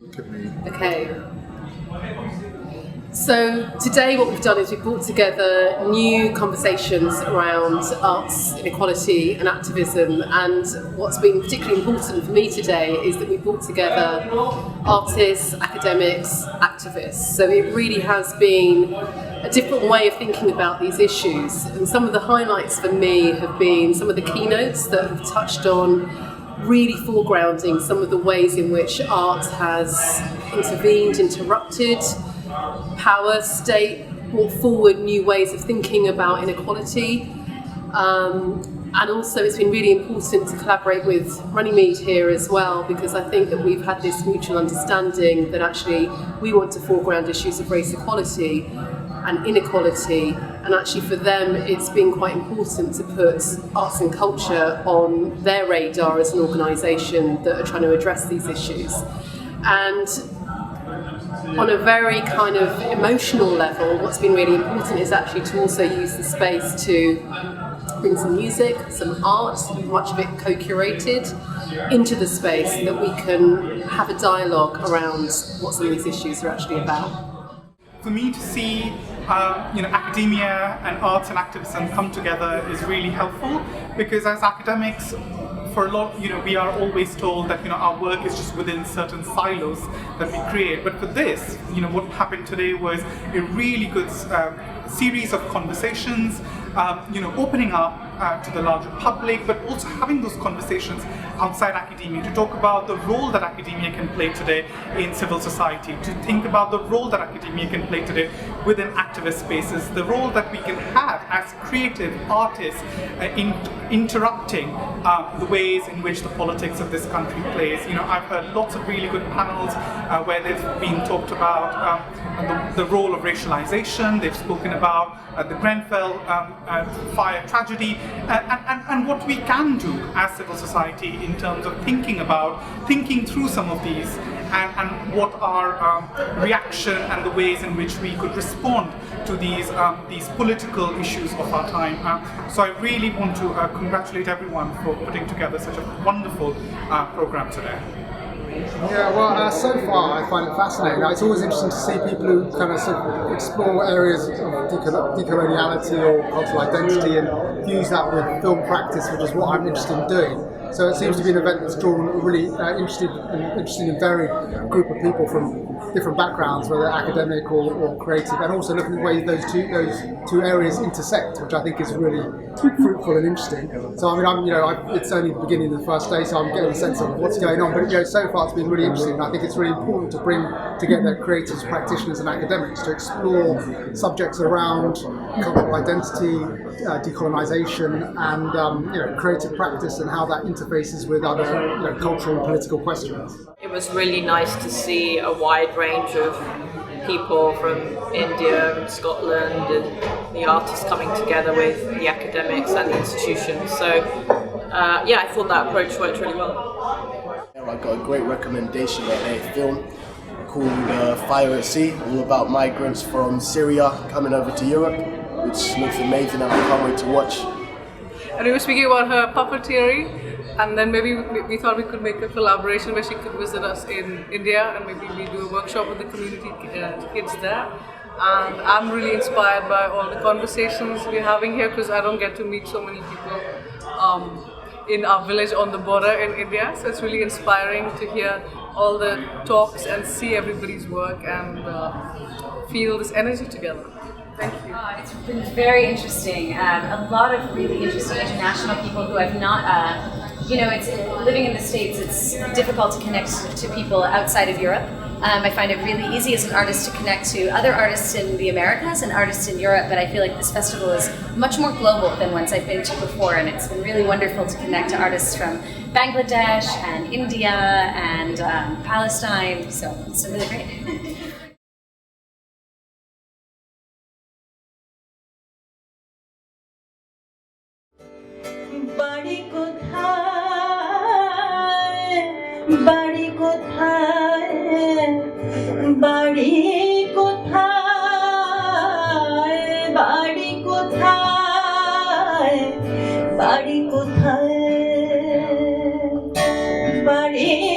Look at me. Okay. So today what we've done is we've brought together new conversations around arts, inequality and activism, and what's been particularly important for me today is that we brought together artists, academics, activists. So it really has been a different way of thinking about these issues, and some of the highlights for me have been some of the keynotes that have touched on really foregrounding some of the ways in which art has intervened, interrupted power, state, brought forward new ways of thinking about inequality. And also it's been really important to collaborate with Runnymede here as well, because I think that we've had this mutual understanding that actually we want to foreground issues of race equality and inequality, and actually for them it's been quite important to put arts and culture on their radar as an organisation that are trying to address these issues. And on a very kind of emotional level, what's been really important is actually to also use the space to bring some music, some art, much of it co-curated, into the space so that we can have a dialogue around what some of these issues are actually about. For me to see academia and arts and activism come together is really helpful, because as academics, for a lot, we are always told that our work is just within certain silos that we create. But for this, what happened today was a really good series of conversations, opening up to the larger public, but also having those conversations outside academia to talk about the role that academia can play today in civil society, to think about the role that academia can play today within activist spaces, the role that we can have as creative artists in interrupting the ways in which the politics of this country plays. I've heard lots of really good panels where they've been talked about the role of racialization. They've spoken about the Grenfell fire tragedy, and what we can do as civil society in terms of thinking through some of these, and what our reaction and the ways in which we could respond to these political issues of our time. So I really want to congratulate everyone for putting together such a wonderful program today. Yeah, well, so far I find it fascinating. It's always interesting to see people who kind of, sort of explore areas of decoloniality or cultural identity and fuse that with film practice, which is what I'm interested in doing. So it seems to be an event that's drawn a really interesting and varied group of people from different backgrounds, whether academic or creative, and also looking at ways those two areas intersect, which I think is really fruitful and interesting. So it's only the beginning of the first day, so I'm getting a sense of what's going on. But so far it's been really interesting, and I think it's really important to bring together creatives, practitioners, and academics to explore subjects around cultural identity, decolonisation, and creative practice, and how that interfaces with other cultural and political questions. It was really nice to see a wide range of people from India and Scotland, and the artists coming together with the academics and the institutions. So I thought that approach worked really well. I got a great recommendation of a film called Fire at Sea, all about migrants from Syria coming over to Europe, which looks amazing and I can't wait to watch. And we were speaking about her puppeteering, and then maybe we thought we could make a collaboration where she could visit us in India, and maybe we do a workshop with the community kids there. And I'm really inspired by all the conversations we're having here, because I don't get to meet so many people in our village on the border in India. So it's really inspiring to hear all the talks and see everybody's work and feel this energy together. Thank you. It's been very interesting. A lot of really interesting international people who I've not, it's living in the States, it's difficult to connect to people outside of Europe. I find it really easy as an artist to connect to other artists in the Americas and artists in Europe, but I feel like this festival is much more global than ones I've been to before, and it's been really wonderful to connect to artists from Bangladesh and India and Palestine, so it's really great. বাড়ি কোথায় বাড়ি কোথায় বাড়ি কোথায় বাড়ি কোথায় বাড়ি